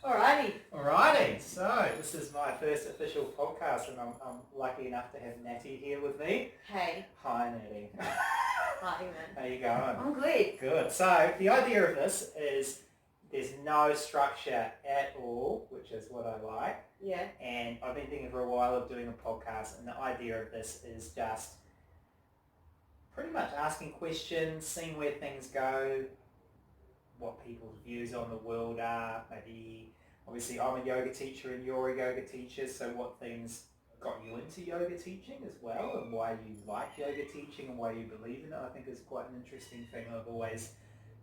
Alrighty, so this is my first official podcast and I'm lucky enough to have Natty here with me. Hey. Hi Natty. Hi man. How you going? I'm good. Good. So the idea of this is there's no structure at all, which is what I like. Yeah. And I've been thinking for a while of doing a podcast, and the idea of this is just pretty much asking questions, seeing where things go, what people's views on the world are. Maybe, obviously I'm a yoga teacher and you're a yoga teacher, so what things got you into yoga teaching as well, and why you like yoga teaching and why you believe in it, I think is quite an interesting thing. I've always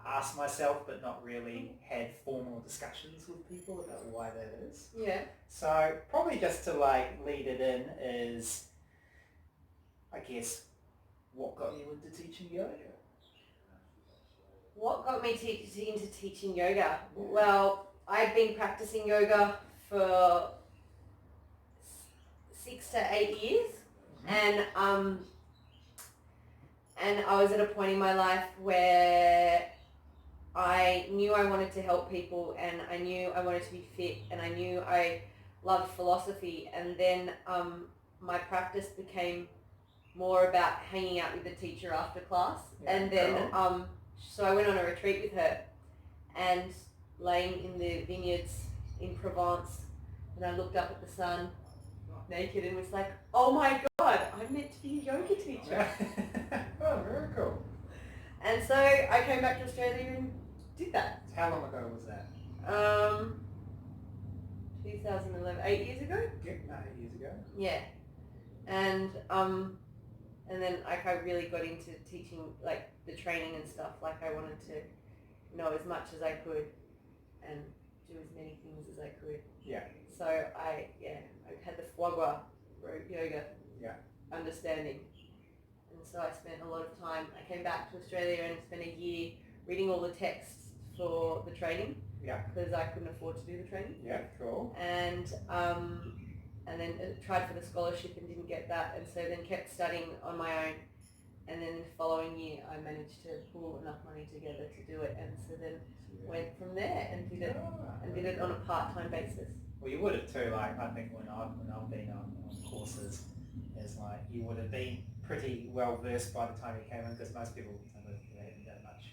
asked myself but not really had formal discussions with people about why that is. Yeah. So probably just to lead it in is, I guess, what got you into teaching yoga? What got me into teaching yoga? Well, I've been practicing yoga for 6 to 8 years, and I was at a point in my life where I knew I wanted to help people, and I knew I wanted to be fit, and I knew I loved philosophy, and then my practice became more about hanging out with the teacher after class, and then so I went on a retreat with her, and laying in the vineyards in Provence, and I looked up at the sun naked and was like, oh my god, I'm meant to be a yoga teacher. Oh, very cool. And so I came back to Australia and did that. How long ago was that? 2011, 8 years ago? Yeah, 8 years ago. Yeah. And then I really got into teaching, like the training and stuff. Like I wanted to know as much as I could and do as many things as I could. Yeah. So I had the foie gras yoga understanding. And so I spent a lot of time, I came back to Australia and spent a year reading all the texts for the training. Yeah. Because I couldn't afford to do the training. Yeah, cool. And then tried for the scholarship and didn't get that, and so then kept studying on my own, and then the following year I managed to pull enough money together to do it, and so then went from there and did it on a part-time basis. Well, you would have too, like I think when I've been on courses, it's like you would have been pretty well versed by the time you came in, because most people haven't done much.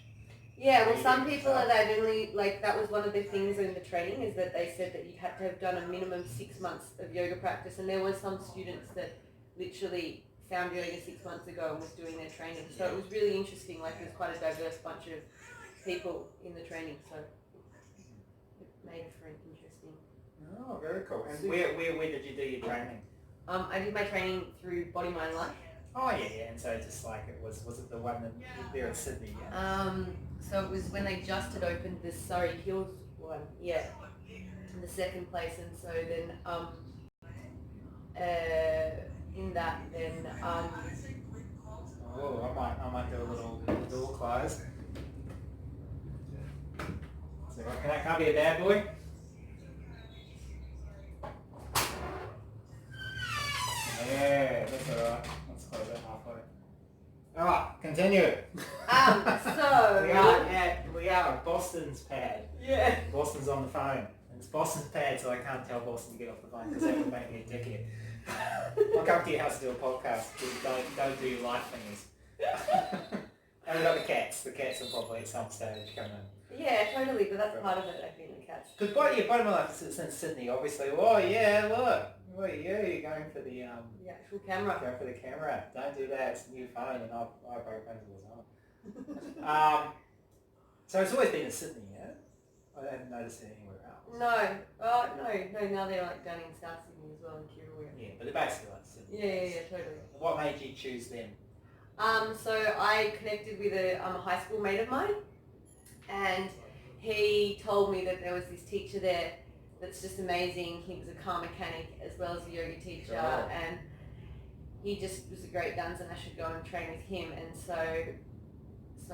Yeah, well, some people are that only, like, that was one of the things in the training, is that they said that you had to have done a minimum 6 months of yoga practice, and there were some students that literally found yoga 6 months ago and was doing their training. So it was really interesting, like there's quite a diverse bunch of people in the training, so it made it for interesting. Oh, very cool. And where did you do your training? I did my training through Body, Mind, Life. Oh yeah, and so just like was it the one there in Sydney? Yeah? So it was when they just had opened the Surrey Hills one, yeah, in the second place, and so then in that then oh, I might do a little door close. So I can't be a bad boy. Yeah, that's alright. Let's close it halfway. Alright, continue. So we are at Boston's pad. Yeah. Boston's on the phone. And it's Boston's pad, so I can't tell Boston to get off the phone because that would make me a dickhead. I'll come to your house to do a podcast. Don't do your life things. And we've got the cats. The cats will probably at some stage come in. Yeah, totally, but that's part of it, I think, the cats. Because Body of Life is in Sydney, obviously. Oh yeah, look. Oh yeah, you're going for the actual camera. Go for the camera. Don't do that. It's a new phone, and I broke phones all the time. So it's always been in Sydney, yeah? I haven't noticed it anywhere else. No. Now they're like down in South Sydney as well, in Kirrawee. Yeah, but they're basically like Sydney. Yeah, totally. What made you choose them? So I connected with a high school mate of mine, and he told me that there was this teacher there that's just amazing. He was a car mechanic as well as a yoga teacher, and he just was a great guns, and I should go and train with him. And so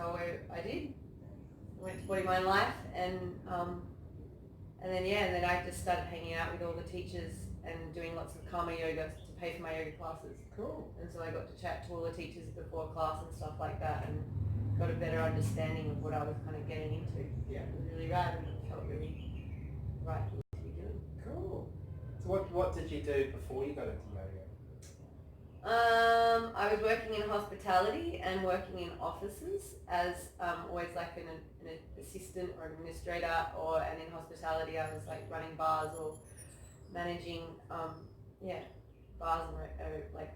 I did. I went to Body, Mind, Life, and then I just started hanging out with all the teachers and doing lots of karma yoga to pay for my yoga classes. Cool. And so I got to chat to all the teachers before class and stuff like that, and got a better understanding of what I was kind of getting into. Yeah. It was really rad, and it felt really right. So what did you do before you got into yoga? I was working in hospitality and working in offices as always like an assistant or administrator, and in hospitality I was like running bars or managing bars and like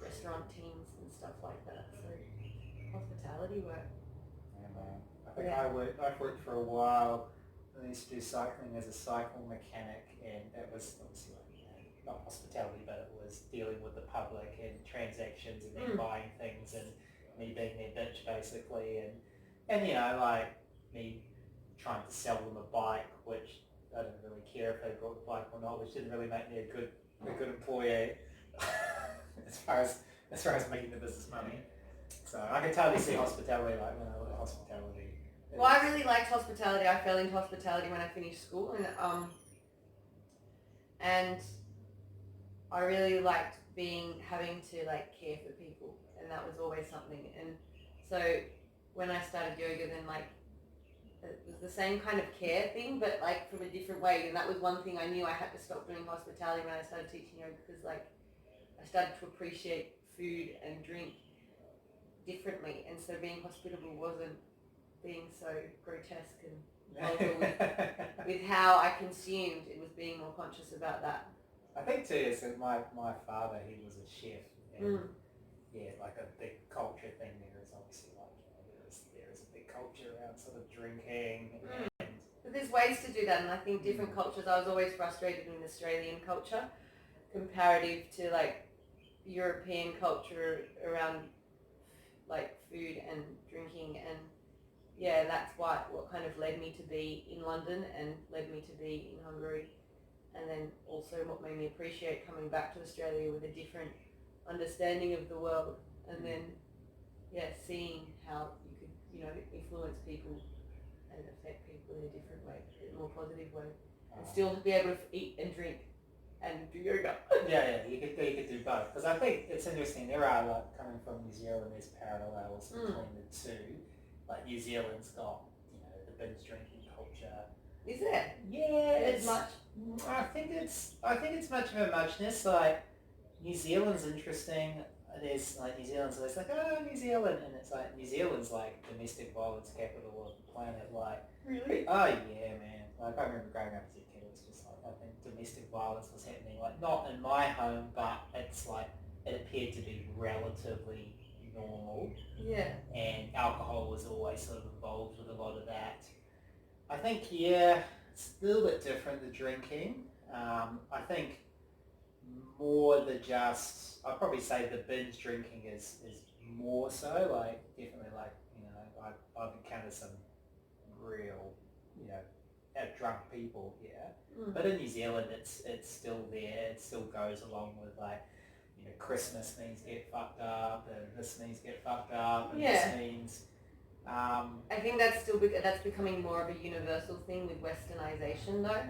restaurant teams and stuff like that. So hospitality work. I think I've worked for a while. I used to do cycling as a cycle mechanic, and it was obviously like, not hospitality, but it was dealing with the public and transactions and then buying things and me being their bitch basically, and like me trying to sell them a bike, which I didn't really care if they brought the bike or not, which didn't really make me a good employee as far as making the business money. So I can totally see hospitality, like when I look at hospitality. Well, I really liked hospitality. I fell into hospitality when I finished school, and I really liked having to like care for people, and that was always something. And so when I started yoga, then like it was the same kind of care thing, but like from a different way. And that was one thing I knew I had to stop doing hospitality when I started teaching yoga, because like I started to appreciate food and drink differently, and so being hospitable wasn't being so grotesque and vulgar with how I consumed. It was being more conscious about that. I think too is that my father, he was a chef, and like a big culture thing there is obviously like there is a big culture around sort of drinking. But there's ways to do that, and I think different cultures. I was always frustrated in Australian culture comparative to like European culture around like food and drinking, and that's what kind of led me to be in London and led me to be in Hungary, and then also what made me appreciate coming back to Australia with a different understanding of the world, and then seeing how you could influence people and affect people in a different way, in a more positive way, and still be able to eat and drink and do yoga. You could do both, because I think it's interesting. There are, like, coming from New Zealand, there's parallels between the two. Like New Zealand's got the binge drinking culture. Is there? Yeah, it's much. I think it's much of a muchness. Like New Zealand's interesting. There's like New Zealand's always like, oh, New Zealand, and it's like New Zealand's like domestic violence capital of the planet. Like, really? Oh yeah, man. Like I remember growing up as a kid, it was just like I think domestic violence was happening. Like not in my home, but it's like it appeared to be relatively normal. Yeah. And alcohol was always sort of involved with a lot of that. I think it's a little bit different, the drinking. I think more the I'd probably say the binge drinking is more so, like definitely like, I've encountered some real, drunk people here. But in New Zealand it's still there, it still goes along with like, Christmas means get fucked up, and this means get fucked up, and this means... I think that's becoming more of a universal thing with westernization, though.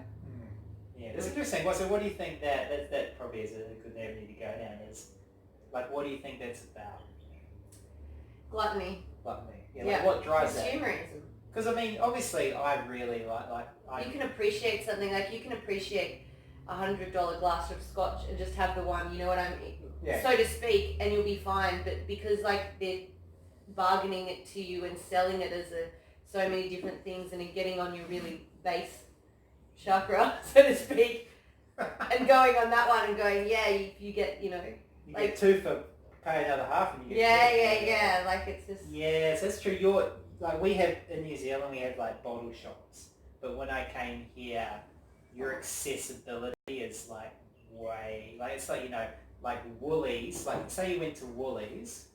Yeah, it's interesting. So what do you think that probably is a good avenue to go down, is, like, what do you think that's about? Gluttony. Yeah, like what drives that? Consumerism. Because, I mean, obviously I really like... You can appreciate something, like you can appreciate $100 glass of scotch and just have the one, you know what I mean? Yeah. So to speak, and you'll be fine, but because like they're bargaining it to you and selling it as so many different things and getting on your really base chakra, so to speak, and going on that one and going, you get, You get two for pay another half, and you get like it's just... Yes, that's true. We have, in New Zealand, we have like bottle shops, but when I came here, your accessibility is like way, like it's like, like Woolies, like say you went to Woolies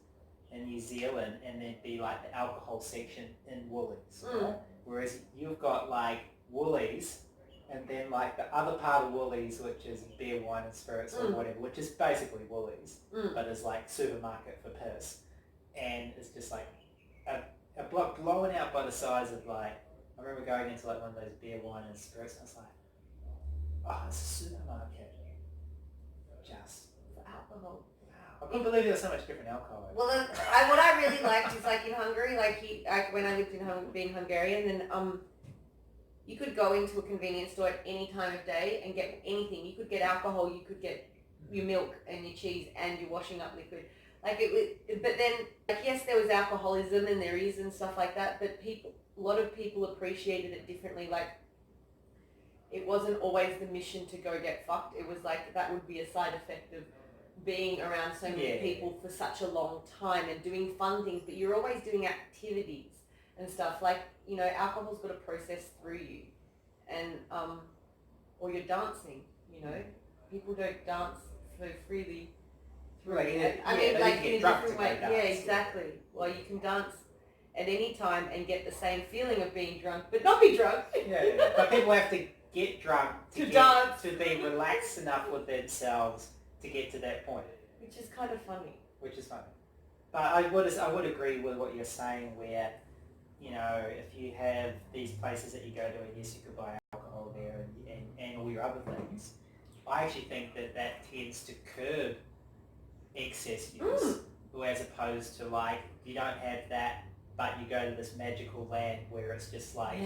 in New Zealand and there'd be like the alcohol section in Woolies, right? Whereas you've got like Woolies and then like the other part of Woolies, which is beer, wine and spirits or whatever, which is basically Woolies, but is like supermarket for piss, and it's just like a block blown out by the size of like, I remember going into like one of those beer, wine and spirits and I was like, oh, it's a supermarket just for alcohol. I couldn't believe there was so much different alcohol. Well, what I really liked is like in Hungary, like when I lived in being Hungarian, then you could go into a convenience store at any time of day and get anything. You could get alcohol, you could get your milk and your cheese and your washing up liquid. Like it was, but then, like, yes, there was alcoholism and there is and stuff like that, but a lot of people appreciated it differently. Like, it wasn't always the mission to go get fucked. It was like, that would be a side effect of being around so many people for such a long time and doing fun things, but you're always doing activities and stuff. Like, you know, alcohol's got to process through you, and or you're dancing, you know. People don't dance so freely through it. I mean, like, in a different way. Yeah, exactly. Well, you can dance at any time and get the same feeling of being drunk, but not be drunk. Yeah. But people have to get drunk to dance, to be relaxed enough with themselves to get to that point. Which is kind of funny. But I would agree with what you're saying, where, you know, if you have these places that you go to, and yes, you could buy alcohol there and all your other things, I actually think that tends to curb excess use, as opposed to, like, you don't have that, but you go to this magical land where it's just like,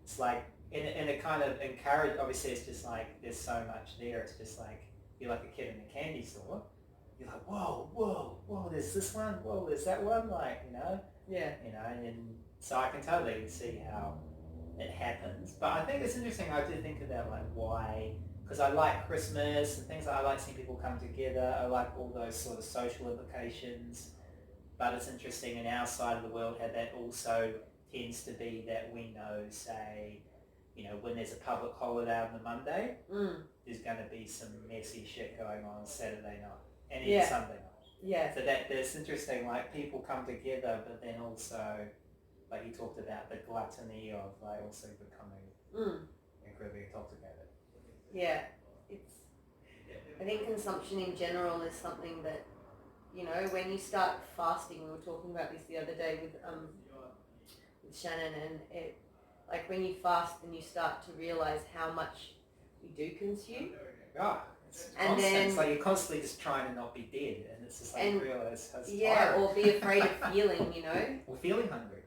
it's like, and it kind of encourage, obviously it's just like, there's so much there, it's just like, you're like a kid in a candy store, you're like, whoa, there's this one, whoa, there's that one, like, you know? Yeah. You know, and so I can totally see how it happens. But I think it's interesting, I do think about, like, why, because I like Christmas and things like, I like seeing people come together, I like all those sort of social implications, but it's interesting in our side of the world how that also tends to be that we know, say, you know, when there's a public holiday on the Monday, there's going to be some messy shit going on Saturday night and even Sunday night. Yeah. So that's interesting, like, people come together, but then also, like you talked about, the gluttony of, like, also becoming incredibly intoxicated. Yeah. I think consumption in general is something that, you know, when you start fasting, we were talking about this the other day with Shannon, and it, like, when you fast and you start to realise how much we do consume. Yeah, it's constant. Then, it's like you're constantly just trying to not be dead, and it's just like you realise how tired. Or be afraid of feeling, you know. Or feeling hungry.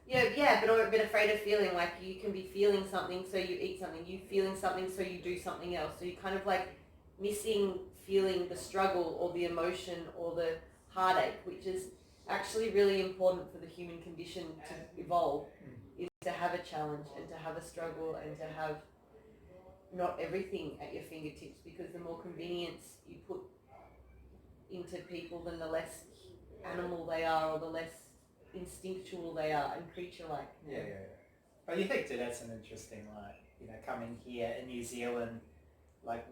Yeah, but or a bit afraid of feeling, like, you can be feeling something, so you eat something. You feeling something, so you do something else. So you kind of like missing feeling the struggle or the emotion or the heartache, which is actually really important for the human condition to evolve, is to have a challenge and to have a struggle and to have not everything at your fingertips, because the more convenience you put into people, then the less animal they are, or the less instinctual they are and creature-like. Yeah. But you think, too, that's an interesting, like, you know, coming here in New Zealand, like,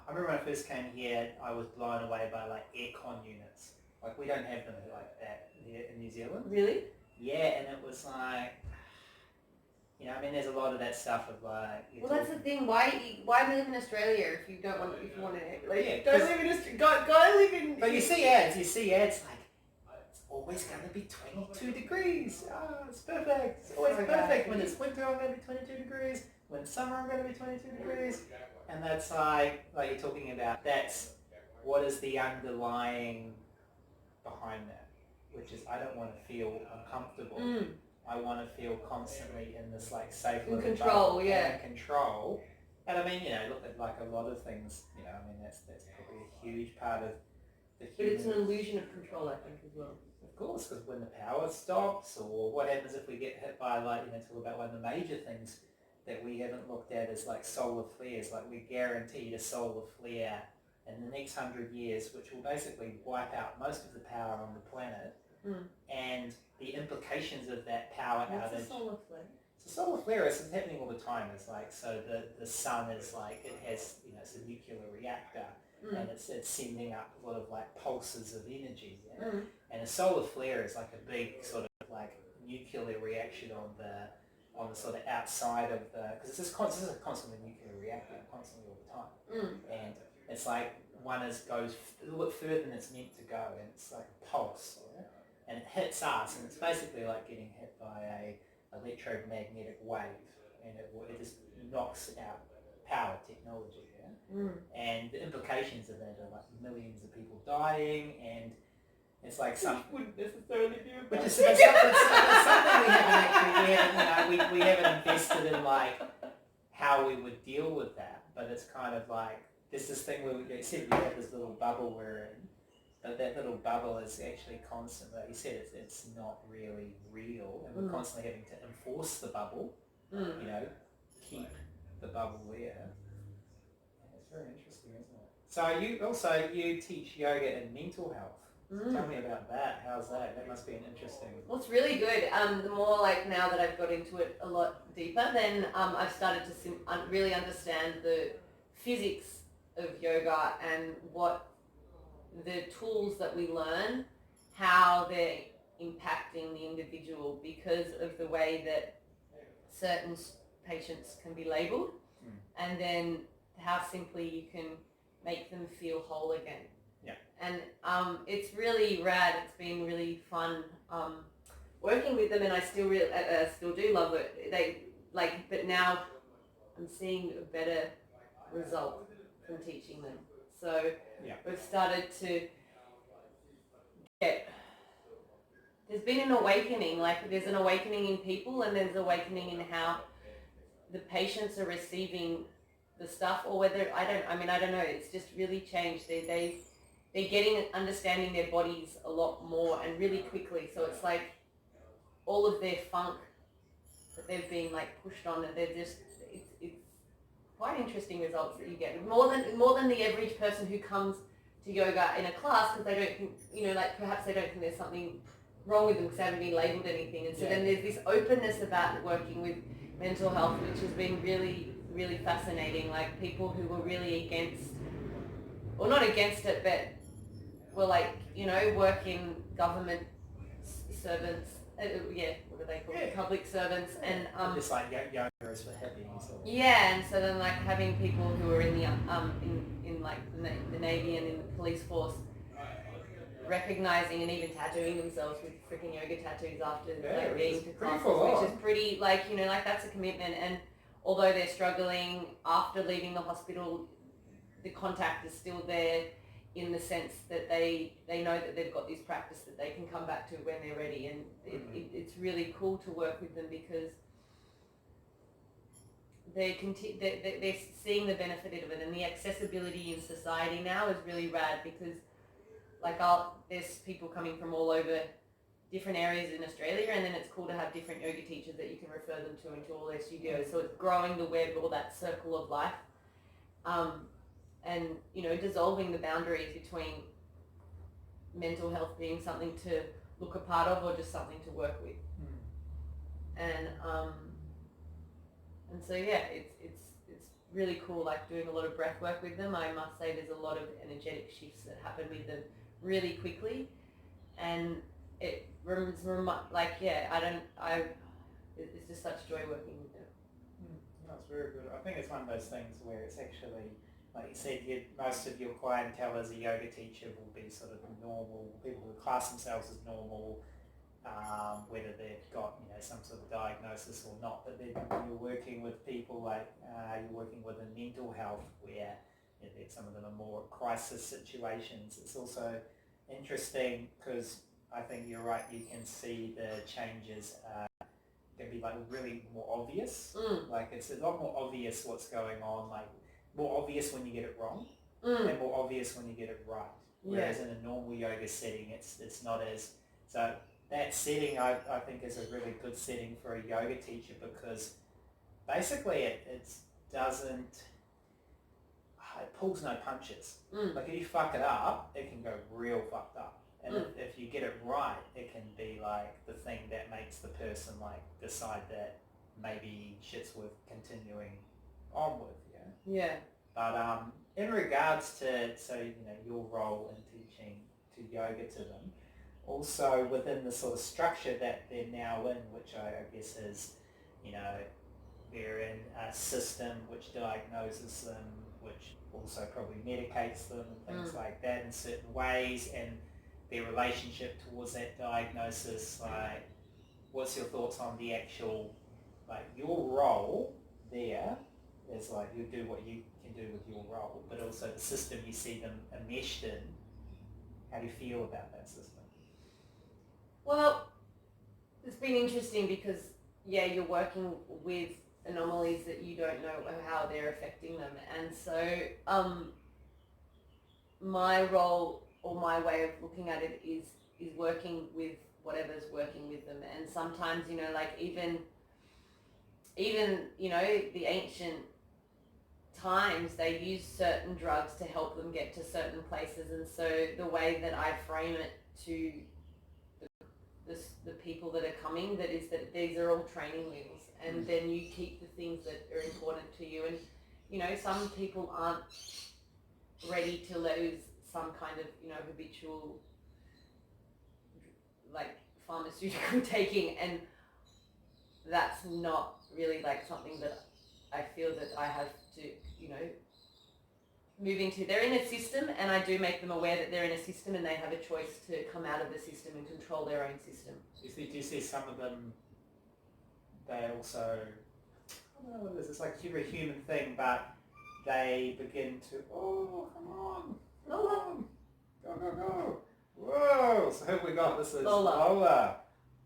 I remember when I first came here, I was blown away by, like, aircon units. Like, we don't have them like that here in New Zealand. Really? Yeah, and it was like, you know, I mean, there's a lot of that stuff of, like... Well, that's the thing. Why live in Australia if you don't want, if you want to, like, yeah, don't live in Australia, go live in... But you see ads like, it's always going to be 22 degrees. Oh, it's perfect. It's always perfect. When it's winter, I'm going to be 22 degrees. When it's summer, I'm going to be 22 degrees. And that's like you're talking about, that's what is the underlying behind that, which is, I don't want to feel uncomfortable. I want to feel constantly in this, like, safe little control, bubble, yeah. in control. And I mean, you know, look at, like, a lot of things, you know, I mean, that's probably a huge part of the human... But it's an illusion of control, I think, as well. Of course, because when the power stops, or what happens if we get hit by, like, you know, talk about one of the major things that we haven't looked at is, like, solar flares. Like, we're guaranteed a solar flare in the next 100 years, which will basically wipe out most of the power on the planet. And the implications of that power outage... What's a solar flare? So solar flare is happening all the time. It's like, so the sun is like, it has, you know, it's a nuclear reactor, and it's sending up a lot of, like, pulses of energy. Yeah? And a solar flare is like a big sort of, like, nuclear reaction on the sort of outside of the, because this is a constantly nuclear reactor constantly all the time. And it's like goes a little bit further than it's meant to go, and it's like a pulse, yeah? And it hits us, and it's basically like getting hit by a electromagnetic wave, and it just knocks out power technology, yeah? And the implications of that are, like, millions of people dying, and it's like some... wouldn't necessarily be But it's something we haven't invested in, like, kind of like, there's this thing where you said we have this little bubble we're in, but that little bubble is actually constant. Like you said, it's not really real, and we're constantly having to enforce the bubble, you know, keep the bubble there. It's very interesting, isn't it? So you teach yoga and mental health. Tell me about that. How's that? That must be an interesting... Well, it's really good. The more like now that I've got into it a lot deeper, then I've started to really understand the physics of yoga and what the tools that we learn, how they're impacting the individual because of the way that certain patients can be labelled, and then how simply you can make them feel whole again. Yeah. And it's really rad. It's been really fun working with them, and I still do love it. But now I'm seeing a better result from teaching them. So we've started to get. There's been an awakening. Like there's an awakening in people, and there's an awakening in how the patients are receiving the stuff, or whether I don't know. It's just really changed. They're getting understanding their bodies a lot more and really quickly. So it's like all of their funk that they've been like pushed on, and they're just it's quite interesting results that you get. More than the average person who comes to yoga in a class because they don't think, like perhaps they don't think there's something wrong with them because they haven't been labelled anything. And so then there's this openness about working with mental health, which has been really, really fascinating. Like people who were really against, or not against it, but were like, work in government servants, what do they call it? Public servants, and just like yoga is for hippies. And so then like having people who are in the in like the Navy and in the police force, recognizing and even tattooing themselves with freaking yoga tattoos after like being to classes, which is pretty like that's a commitment. And although they're struggling after leaving the hospital, the contact is still there, in the sense that they know that they've got this practice that they can come back to when they're ready, and it's really cool to work with them because they're seeing the benefit of it, and the accessibility in society now is really rad because there's people coming from all over different areas in Australia, and then it's cool to have different yoga teachers that you can refer them to into all their studios. So it's growing the web or that circle of life. And dissolving the boundaries between mental health being something to look a part of or just something to work with. And so it's really cool, like doing a lot of breath work with them. I must say there's a lot of energetic shifts that happen with them really quickly, and it's just such joy working with them. That's very good. I think it's one of those things where it's actually, like you said, most of your clientele as a yoga teacher will be sort of normal, people who class themselves as normal, whether they've got some sort of diagnosis or not. But then when you're working with people like you're working with in mental health, where some of them are more crisis situations, it's also interesting because I think you're right. You can see the changes can be like really more obvious. Like it's a lot more obvious what's going on. Like more obvious when you get it wrong, and more obvious when you get it right. Whereas in a normal yoga setting, it's not as... So that setting, I think, is a really good setting for a yoga teacher because basically it doesn't... It pulls no punches. Like if you fuck it up, it can go real fucked up. And if you get it right, it can be like the thing that makes the person like decide that maybe shit's worth continuing on with. Yeah. But in regards to your role in teaching to yoga to them, also within the sort of structure that they're now in, which I guess is, they're in a system which diagnoses them, which also probably medicates them and things like that in certain ways, and their relationship towards that diagnosis. Like, what's your thoughts on the actual, like, your role there? Is like you do what you can do with your role, but also the system you see them enmeshed in. How do you feel about that system? Well, it's been interesting because you're working with anomalies that you don't know how they're affecting them. And so my role or my way of looking at it is working with whatever's working with them. And sometimes, you know, like even you know, the ancient times, they use certain drugs to help them get to certain places. And so the way that I frame it to the people that are coming, that is that these are all training wheels, and then you keep the things that are important to you. And you know, some people aren't ready to lose some kind of, you know, habitual like pharmaceutical taking, and that's not really like something that I feel that I have to, you know, move into. They're in a system, and I do make them aware that they're in a system and they have a choice to come out of the system and control their own system. Do you see some of them, they also, I don't know what it is, it's like a very human thing, but they begin to, oh, come on, go, go. Whoa, so who have we got? This is Lola.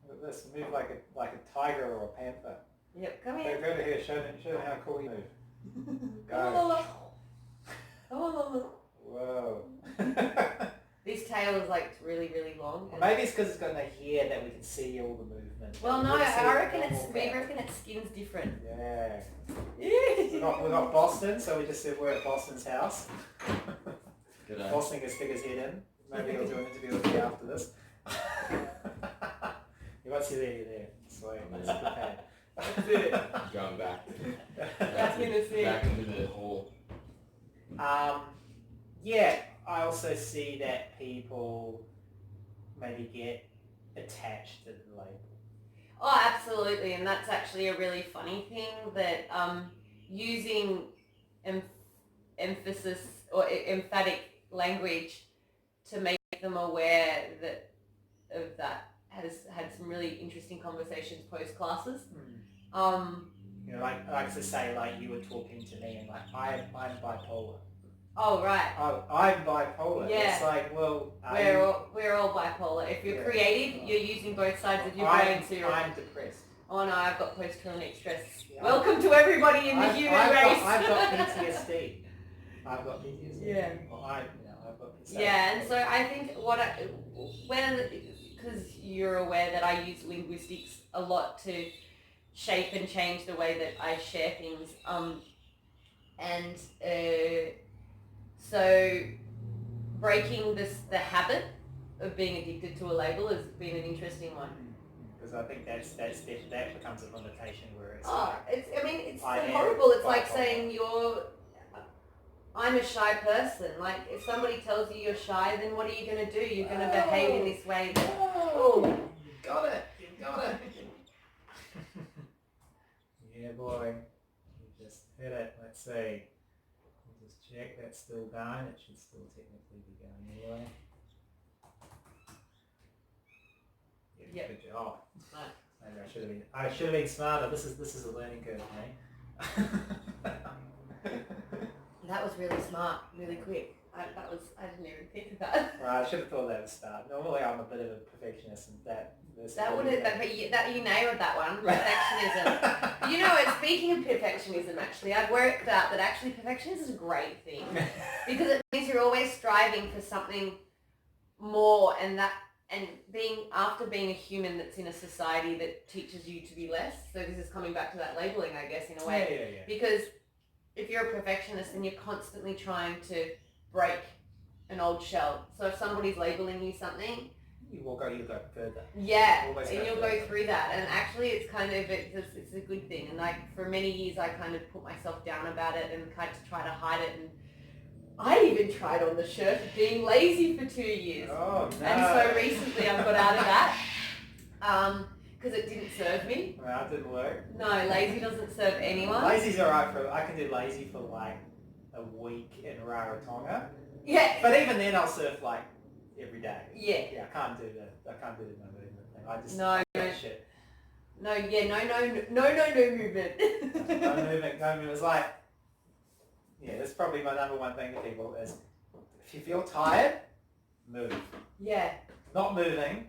Look at this, move like a tiger or a panther. Yep, come here. Go to here, show them how cool you move. Go. Lola. Lola. Whoa. This tail is like really, really long. Well, maybe it's because it's got no hair that we can see all the movement. Well, no, I reckon its skin's different. Yeah. we got Boston, so we just said we're at Boston's house. Good day. Boston can stick his head in. Maybe he'll do an interview with me after this. You won't see there. Sweet. That's prepared. That's it. Going back. Back into the hole. Yeah, I also see that people maybe get attached to the label. Oh, absolutely, and that's actually a really funny thing, that using emphasis or emphatic language to make them aware of that has had some really interesting conversations post classes. You know, like to say, like you were talking to me and like I'm bipolar. Oh right. Oh, I'm bipolar. Yeah. It's like, well, we're all bipolar. If you're creative, you're using both sides of your brain. So I'm depressed. Oh no, I've got post-traumatic stress. Yeah, welcome to everybody in the human race. I've got PTSD. I've got PTSD. Yeah. Well, I've got PTSD. Yeah, and so I think because you're aware that I use linguistics a lot to shape and change the way that I share things, so breaking the habit of being addicted to a label has been an interesting one. Because I think that becomes a limitation where it's it's so horrible. It's like saying I'm a shy person. Like if somebody tells you you're shy, then what are you going to do? You're going to behave in this way. You got it. Yeah, boy. You just hit it. Let's see. We'll just check that's still going. It should still technically be going anyway. Yeah, yep. Good job. Right. Maybe I should have been smarter. This is a learning curve, mate. That was really smart, really quick. I didn't even think of that. Right, I should have thought that at the start. Normally I'm a bit of a perfectionist, and that you nailed that one. Perfectionism. You know, speaking of perfectionism, actually, I've worked out that actually perfectionism is a great thing because it means you're always striving for something more, and being a human that's in a society that teaches you to be less. So this is coming back to that labeling, I guess, in a way. Yeah. Because if you're a perfectionist, then you're constantly trying to break an old shell. So if somebody's labeling you something, you'll go further. Yeah, and you'll go through that. And actually, it's kind of it's a good thing. And like for many years, I kind of put myself down about it and had to try to hide it. And I even tried on the shirt being lazy for 2 years. Oh no! And so recently, I've got out of that because it didn't serve me. Well, that didn't work. No, lazy doesn't serve anyone. Lazy's alright I can do lazy for like a week in Rarotonga. Yeah. But even then I'll surf like every day. Yeah. Yeah, I can't do the no movement thing. I just no shit. No movement. No movement. It's like, yeah, that's probably my number one thing to people is if you feel tired, move. Yeah. Not moving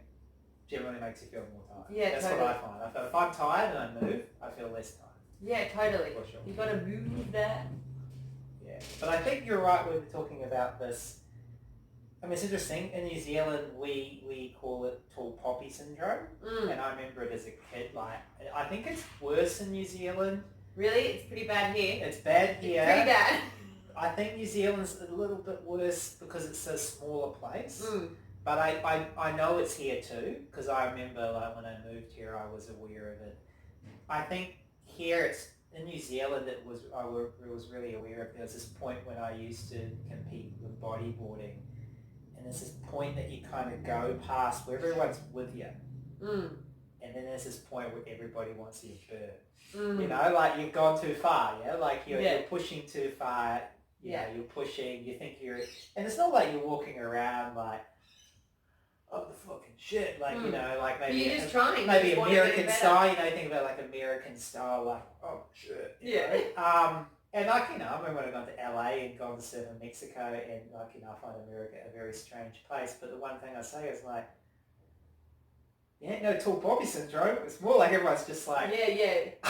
generally makes you feel more tired. Yeah, that's totally. what I find. If I'm tired and I move, I feel less tired. Yeah, totally. For sure. You got to move that. Yeah, but I think you're right when we're talking about this. I mean, it's interesting. In New Zealand, we call it tall poppy syndrome, and I remember it as a kid. Like, I think it's worse in New Zealand. Really? It's pretty bad here. It's bad here. It's pretty bad. I think New Zealand's a little bit worse because it's a smaller place. But I know it's here too, because I remember like when I moved here, I was aware of it. I think here it's in New Zealand. I was really aware of. There was this point when I used to compete with bodyboarding. And there's this point that you kind of go past where everyone's with you. And then there's this point where everybody wants you burn. You know, like you've gone too far, yeah? Like you're pushing too far. You know, you're pushing, you think you're... And it's not like you're walking around like, oh, the fucking shit. Like, you know, like maybe... You're just trying. Maybe American style, you know, think about like American style, like, oh, shit. Yeah. And like, you know, I remember when I got to LA and gone to surf in Mexico and like, you know, I find America a very strange place. But the one thing I say is like, no tall poppy syndrome. It's more like everyone's just like... get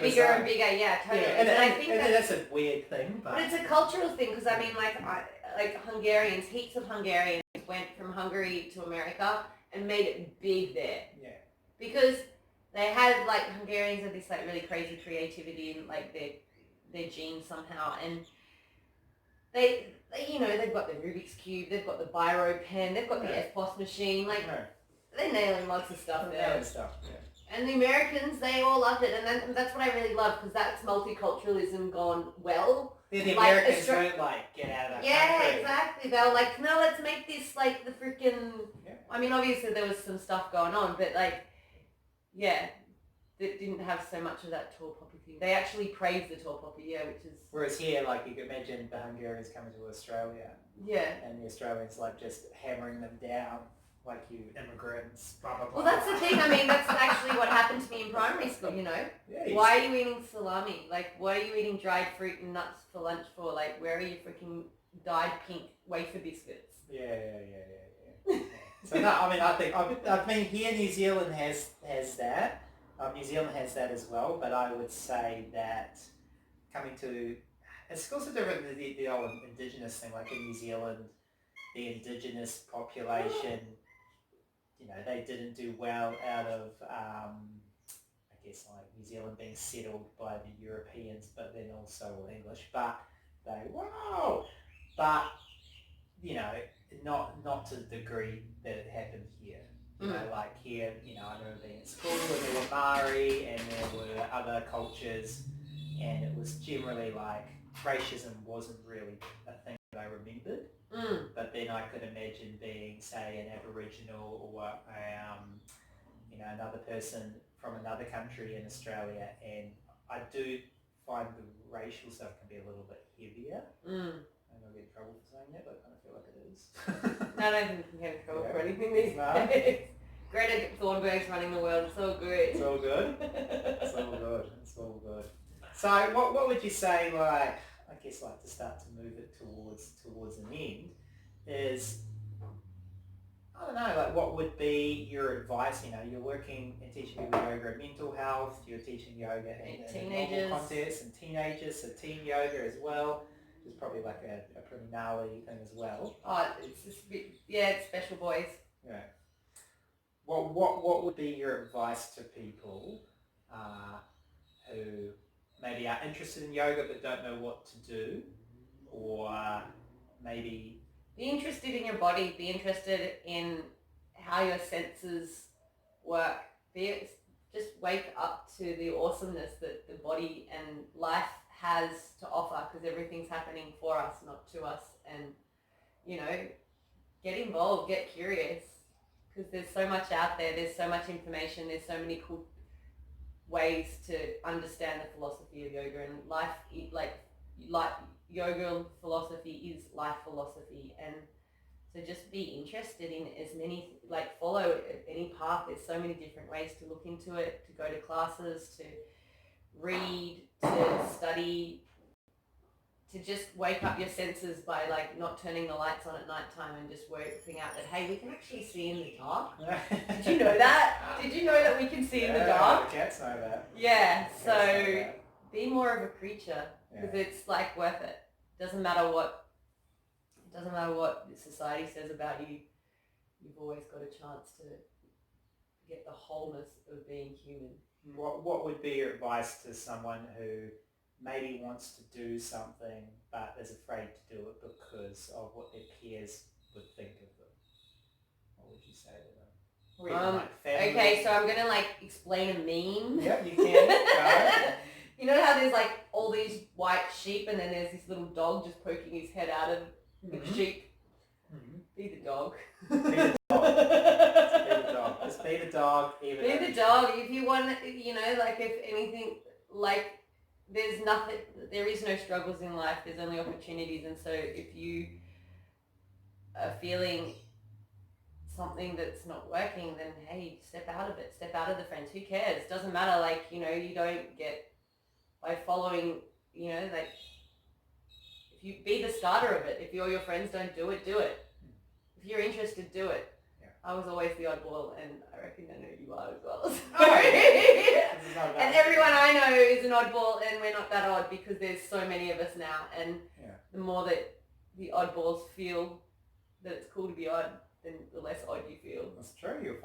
bigger and bigger, totally. And I think that's a weird thing. But it's a cultural thing because I mean, like Hungarians, heaps of Hungarians went from Hungary to America and made it big there. Yeah. Because they had like Hungarians had this like really crazy creativity in like their genes somehow, and they you know they've got the Rubik's cube, they've got the biro pen, they've got the FPOS machine, like they're nailing lots of stuff there. And the Americans, they all loved it, and that's what I really love because that's multiculturalism gone well. Yeah, the Americans don't like get out of that country. Yeah, exactly. They were like, no, let's make this like the freaking. Yeah. I mean, obviously there was some stuff going on, but like, yeah, it didn't have so much of that tall poppy thing. They actually praised the tall poppy, which is. Whereas here, like you could imagine the Hungarians coming to Australia. Yeah. And the Australians like just hammering them down. Like you immigrants, blah, blah, blah. Well, that's the thing. I mean, that's actually what happened to me in primary school, you know. Yeah, why are you eating salami? Like, why are you eating dried fruit and nuts for lunch for? Like, where are your freaking dyed pink wafer biscuits? Yeah. So, no, I mean, I mean, here New Zealand has that. New Zealand has that as well, but I would say that coming to... It's also different than the old Indigenous thing. Like in New Zealand, the Indigenous population... You know, they didn't do well out of, I guess, like New Zealand being settled by the Europeans, but then also English. But you know, not to the degree that it happened here. You know, like here, you know, I remember being at school and there were Maori and there were other cultures, and it was generally like racism wasn't really a thing that I remembered. But then I could imagine being, say, an Aboriginal or you know, another person from another country in Australia, and I do find the racial stuff can be a little bit heavier. I don't get in trouble for saying that, but I kind of feel like it is. No, I don't think you can get in trouble for anything these days. Greta Thunberg's running the world. It's all good. It's all good. It's all good. So, what would you say, like? I guess like to start to move it towards an end is, I don't know, like what would be your advice? You know, you're working and teaching people yoga and mental health, you're teaching yoga in teenagers contests and teenagers, so teen yoga as well, which is probably like a pretty gnarly thing as well. Oh, it's just a bit, it's special boys. Yeah. What would be your advice to people who maybe are interested in yoga but don't know what to do, or maybe... Be interested in your body, be interested in how your senses work. Just wake up to the awesomeness that the body and life has to offer, because everything's happening for us, not to us. And, you know, get involved, get curious, because there's so much out there, there's so much information, there's so many cool ways to understand the philosophy of yoga, and life, like yoga philosophy is life philosophy. And so just be interested in as many, like follow any path. There's so many different ways to look into it, to go to classes, to read, to study, to just wake up your senses by like not turning the lights on at night time and just working out that, hey, we can actually see in the dark. Did you know that? Did you know that we can see in the dark. Cats know that. Yeah, Cats know so that. be more of a creature because it's like worth it. Doesn't matter what society says about you. You've always got a chance to get the wholeness of being human. What would be your advice to someone who maybe wants to do something but is afraid to do it because of what their peers would think of them? What would you say to them? Or even like family? Okay, so I'm gonna like explain a meme. Yep, you can. Go. You know how there's like all these white sheep and then there's this little dog just poking his head out of the sheep? Mm-hmm. Be the dog. Be the dog. Just be the dog. Be the dog. If you want, you know, like if anything, like there is no struggles in life, there's only opportunities. And so if you are feeling something that's not working, then hey, step out of it. Step out of the friends. Who cares? Doesn't matter. Like, you know, you don't get by following, you know, like if you be the starter of it. If you or your friends don't do it, do it. If you're interested, do it. Yeah. I was always the oddball, and I reckon I know you are as well. And everyone I know is an oddball, and we're not that odd because there's so many of us now. And the more that the oddballs feel that it's cool to be odd, then the less odd you feel. That's true. You'll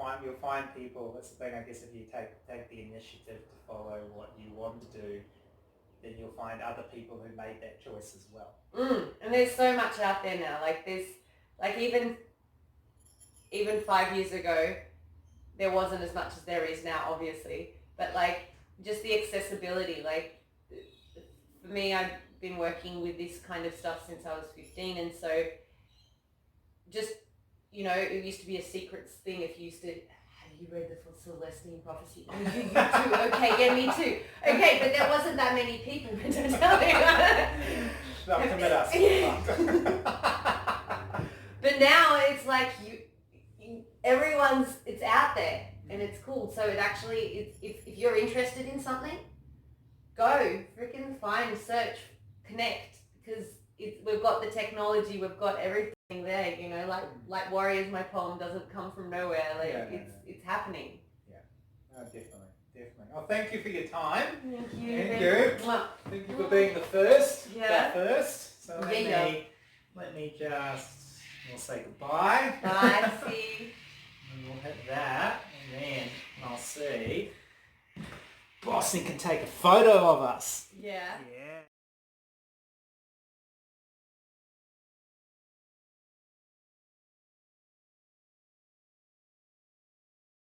find people. That's the thing. I guess if you take the initiative to follow what you want to do, then you'll find other people who made that choice as well. And there's so much out there now. Like there's, like even 5 years ago, there wasn't as much as there is now, obviously. But like just the accessibility. Like for me, I've been working with this kind of stuff since I was 15, and so just, you know, it used to be a secrets thing. If you used to, have you read the Celestine prophecy? Oh, you too. Okay, yeah, me too. Okay, but there wasn't that many people. Don't tell me. Don't commit us. But now it's like it's out there and it's cool. So it actually, if you're interested in something, go freaking find, search, connect, because we've got the technology, we've got everything there, you know, like Warriors, my poem doesn't come from nowhere. Like it's happening. Yeah, no, definitely. Oh, thank you for your time. Thank you. Thank you for being the first. Yeah. First. So let me we'll say goodbye. Bye. See. And we'll hit that, and then I'll see. Boston can take a photo of us. Yeah.